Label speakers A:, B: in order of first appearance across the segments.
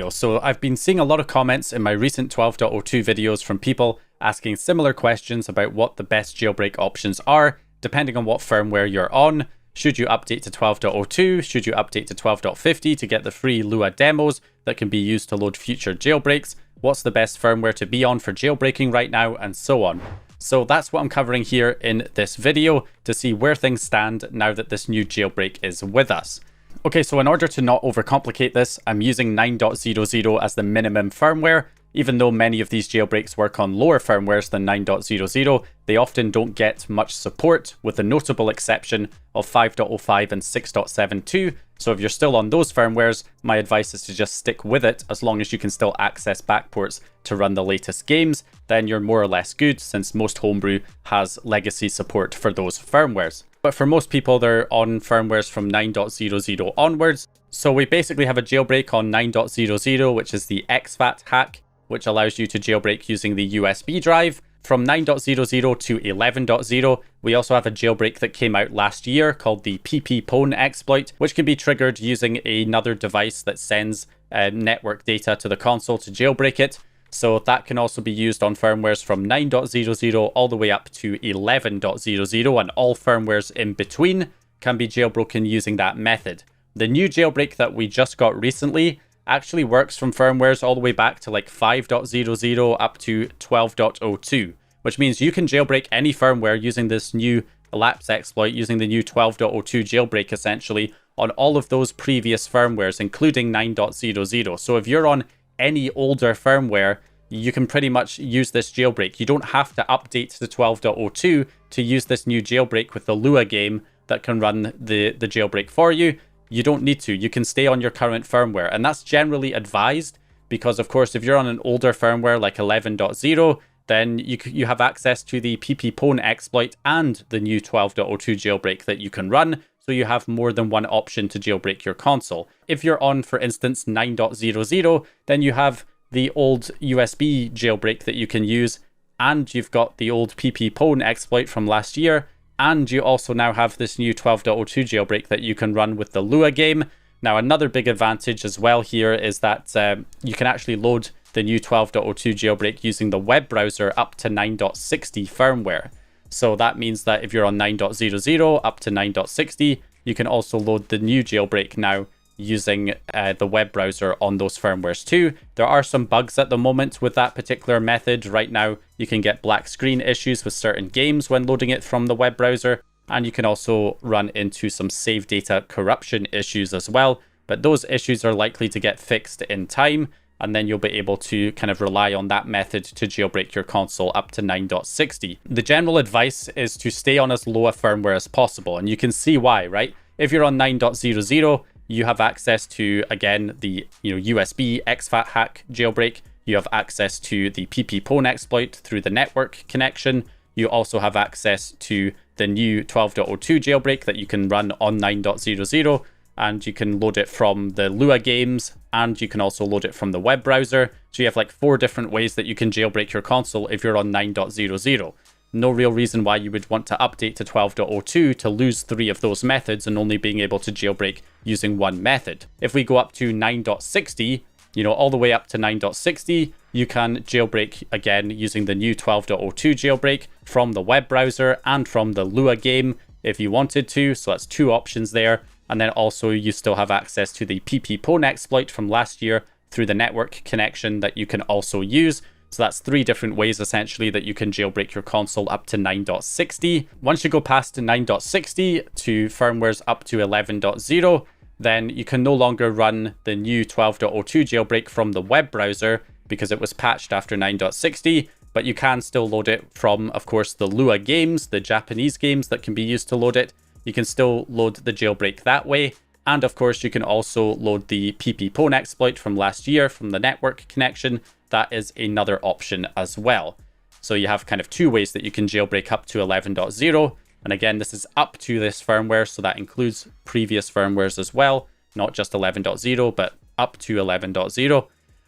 A: So I've been seeing a lot of comments in my recent 12.02 videos from people asking similar questions about what the best jailbreak options are, depending on what firmware you're on. Should you update to 12.02? Should you update to 12.50 to get the free Lua demos that can be used to load future jailbreaks? What's the best firmware to be on for jailbreaking right now, and so on. So that's what I'm covering here in this video to see where things stand now that this new jailbreak is with us. Okay, so in order to not overcomplicate this, I'm using 9.00 as the minimum firmware. Even though many of these jailbreaks work on lower firmwares than 9.00, they often don't get much support, with the notable exception of 5.05 and 6.72. So if you're still on those firmwares, my advice is to just stick with it as long as you can still access backports to run the latest games. Then you're more or less good, since most homebrew has legacy support for those firmwares. But for most people, they're on firmwares from 9.00 onwards. So we basically have a jailbreak on 9.00, which is the exFAT hack, which allows you to jailbreak using the USB drive. From 9.00 to 11.0, we also have a jailbreak that came out last year called the pp-pwn exploit, which can be triggered using another device that sends network data to the console to jailbreak it. So that can also be used on firmwares from 9.00 all the way up to 11.00, and all firmwares in between can be jailbroken using that method. The new jailbreak that we just got recently actually works from firmwares all the way back to like 5.00 up to 12.02, which means you can jailbreak any firmware using this new elapse exploit, using the new 12.02 jailbreak essentially, on all of those previous firmwares, including 9.00. So if you're on any older firmware, you can pretty much use this jailbreak. You don't have to update to 12.02 to use this new jailbreak with the Lua game that can run the jailbreak for you. You don't need to. You can stay on your current firmware, and that's generally advised because, of course, if you're on an older firmware like 11.0, then you have access to the pp-pwn exploit and the new 12.02 jailbreak that you can run, so you have more than one option to jailbreak your console. If you're on, for instance, 9.00, then you have the old USB jailbreak that you can use, and you've got the old pp-pwn exploit from last year, and you also now have this new 12.02 jailbreak that you can run with the Lua game. Now, another big advantage as well here is that you can actually load the new 12.02 jailbreak using the web browser up to 9.60 firmware. So that means that if you're on 9.00 up to 9.60, you can also load the new jailbreak now using the web browser on those firmwares too. There are some bugs at the moment with that particular method. Right now, you can get black screen issues with certain games when loading it from the web browser, and you can also run into some save data corruption issues as well. But those issues are likely to get fixed in time, and then you'll be able to kind of rely on that method to jailbreak your console up to 9.60. The general advice is to stay on as low a firmware as possible, and you can see why, right? If you're on 9.00, you have access to, again, the USB exFAT hack jailbreak. You have access to the pp-pwn exploit through the network connection. You also have access to the new 12.02 jailbreak that you can run on 9.00, and you can load it from the Lua games, and you can also load it from the web browser. So you have like 4 different ways that you can jailbreak your console if you're on 9.00. No real reason why you would want to update to 12.02 to lose 3 of those methods and only being able to jailbreak using one method. If we go up to 9.60, all the way up to 9.60, you can jailbreak again using the new 12.02 jailbreak from the web browser and from the Lua game if you wanted to. So that's 2 options there. And then also you still have access to the pp-pwn exploit from last year through the network connection that you can also use. So that's 3 different ways essentially that you can jailbreak your console up to 9.60. Once you go past 9.60 to firmwares up to 11.0, then you can no longer run the new 12.02 jailbreak from the web browser because it was patched after 9.60, but you can still load it from, of course, the Lua games, the Japanese games that can be used to load it. You can still load the jailbreak that way. And of course, you can also load the pp-pwn exploit from last year from the network connection. That is another option as well. So you have kind of 2 ways that you can jailbreak up to 11.0. And again, this is up to this firmware, so that includes previous firmwares as well, not just 11.0, but up to 11.0.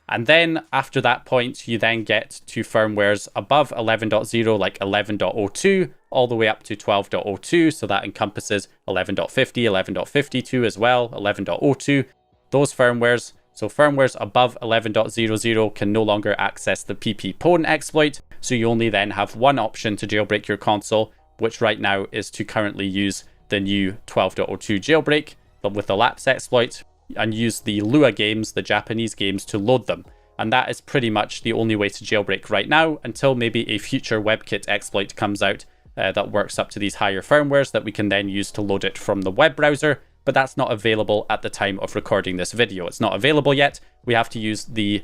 A: And then after that point, you then get to firmwares above 11.0, like 11.02, all the way up to 12.02. So that encompasses 11.50, 11.52 as well, 11.02, those firmwares. So firmwares above 11.00 can no longer access the pp-pwn exploit, so you only then have one option to jailbreak your console, which right now is to currently use the new 12.02 jailbreak with the lapse exploit and use the Lua games, the Japanese games, to load them. And that is pretty much the only way to jailbreak right now, until maybe a future WebKit exploit comes out that works up to these higher firmwares that we can then use to load it from the web browser. But that's not available at the time of recording this video. It's not available yet. We have to use the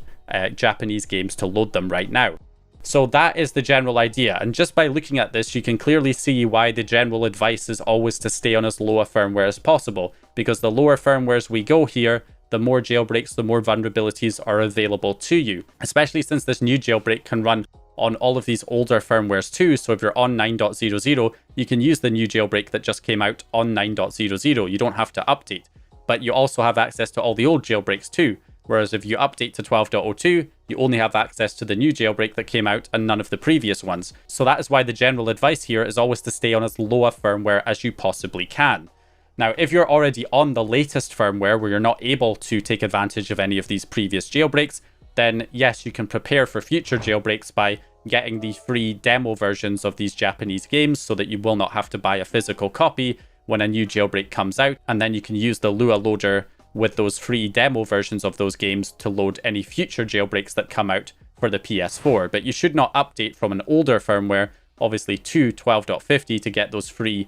A: Japanese games to load them right now. So that is the general idea. And just by looking at this, you can clearly see why the general advice is always to stay on as low a firmware as possible. Because the lower firmwares we go here, the more jailbreaks, the more vulnerabilities are available to you. Especially since this new jailbreak can run on all of these older firmwares too. So if you're on 9.00, you can use the new jailbreak that just came out on 9.00. You don't have to update, but you also have access to all the old jailbreaks too. Whereas if you update to 12.02, you only have access to the new jailbreak that came out and none of the previous ones. So that is why the general advice here is always to stay on as low a firmware as you possibly can. Now, if you're already on the latest firmware where you're not able to take advantage of any of these previous jailbreaks, then yes, you can prepare for future jailbreaks by getting the free demo versions of these Japanese games so that you will not have to buy a physical copy when a new jailbreak comes out. And then you can use the Lua loader with those free demo versions of those games to load any future jailbreaks that come out for the PS4. But you should not update from an older firmware, obviously, to 12.50 to get those free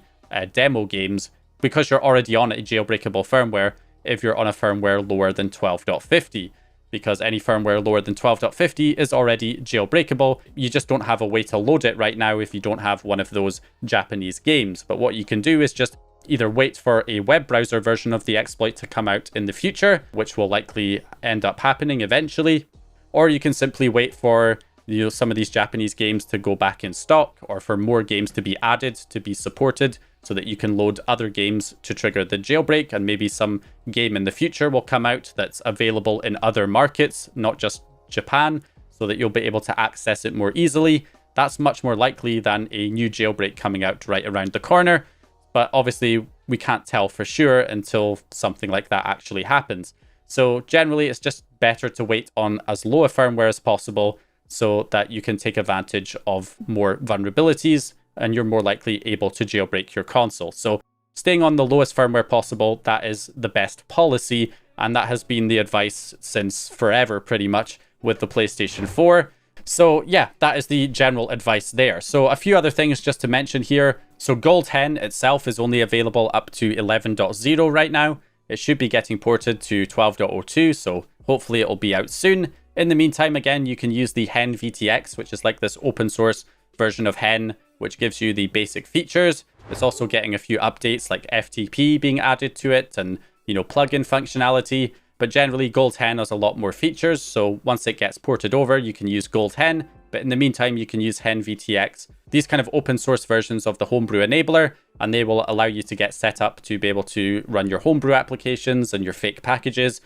A: demo games, because you're already on a jailbreakable firmware if you're on a firmware lower than 12.50. Because any firmware lower than 12.50 is already jailbreakable. You just don't have a way to load it right now if you don't have one of those Japanese games. But what you can do is just either wait for a web browser version of the exploit to come out in the future, which will likely end up happening eventually, or you can simply wait for some of these Japanese games to go back in stock, or for more games to be added, to be supported, so that you can load other games to trigger the jailbreak, and maybe some game in the future will come out that's available in other markets, not just Japan, so that you'll be able to access it more easily. That's much more likely than a new jailbreak coming out right around the corner, but obviously we can't tell for sure until something like that actually happens. So generally it's just better to wait on as low a firmware as possible so that you can take advantage of more vulnerabilities and you're more likely able to jailbreak your console. So staying on the lowest firmware possible, that is the best policy, and that has been the advice since forever pretty much with the PlayStation 4. So yeah, that is the general advice there. So a few other things just to mention here. So Gold Hen itself is only available up to 11.0 right now. It should be getting ported to 12.02, so hopefully it'll be out soon. In the meantime, again, you can use the Hen VTX, which is like this open source version of Hen, which gives you the basic features. It's also getting a few updates like FTP being added to it and, plugin functionality. But generally, Gold Hen has a lot more features. So once it gets ported over, you can use Gold Hen. But in the meantime, you can use Hen VTX, these kind of open source versions of the Homebrew enabler, and they will allow you to get set up to be able to run your Homebrew applications and your fake packages,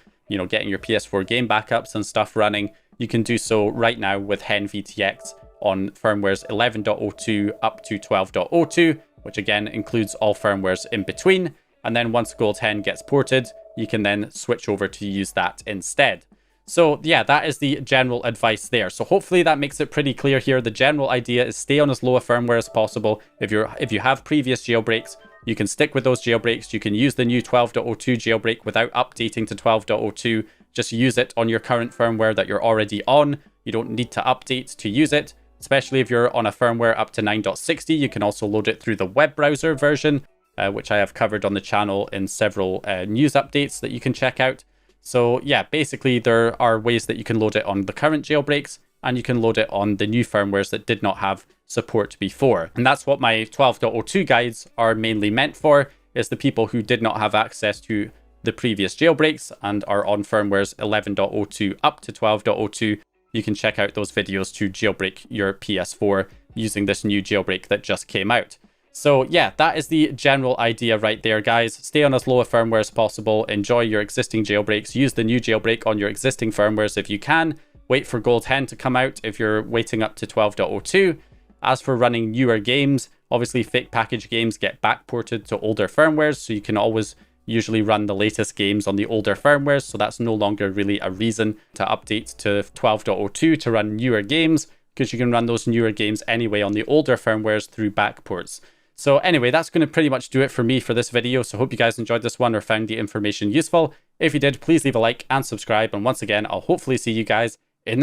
A: getting your PS4 game backups and stuff running. You can do so right now with Hen VTX on firmwares 11.02 up to 12.02, which again includes all firmwares in between. And then once Gold Hen gets ported, you can then switch over to use that instead. So yeah, that is the general advice there. So hopefully that makes it pretty clear here. The general idea is stay on as low a firmware as possible. If you have previous jailbreaks, you can stick with those jailbreaks. You can use the new 12.02 jailbreak without updating to 12.02. Just use it on your current firmware that you're already on. You don't need to update to use it. Especially if you're on a firmware up to 9.60, you can also load it through the web browser version, which I have covered on the channel in several news updates that you can check out. So yeah, basically there are ways that you can load it on the current jailbreaks, and you can load it on the new firmwares that did not have support before. And that's what my 12.02 guides are mainly meant for, is the people who did not have access to the previous jailbreaks and are on firmwares 11.02 up to 12.02. You can check out those videos to jailbreak your PS4 using this new jailbreak that just came out. So yeah, that is the general idea right there, guys. Stay on as low a firmware as possible. Enjoy your existing jailbreaks. Use the new jailbreak on your existing firmwares if you can. Wait for Gold Hen to come out if you're waiting up to 12.02. As for running newer games, obviously fake package games get backported to older firmwares, so you can always usually run the latest games on the older firmwares, so that's no longer really a reason to update to 12.02 to run newer games, because you can run those newer games anyway on the older firmwares through backports. So anyway, that's going to pretty much do it for me for this video. So hope you guys enjoyed this one or found the information useful. If you did, please leave a like and subscribe. And once again, I'll hopefully see you guys in the next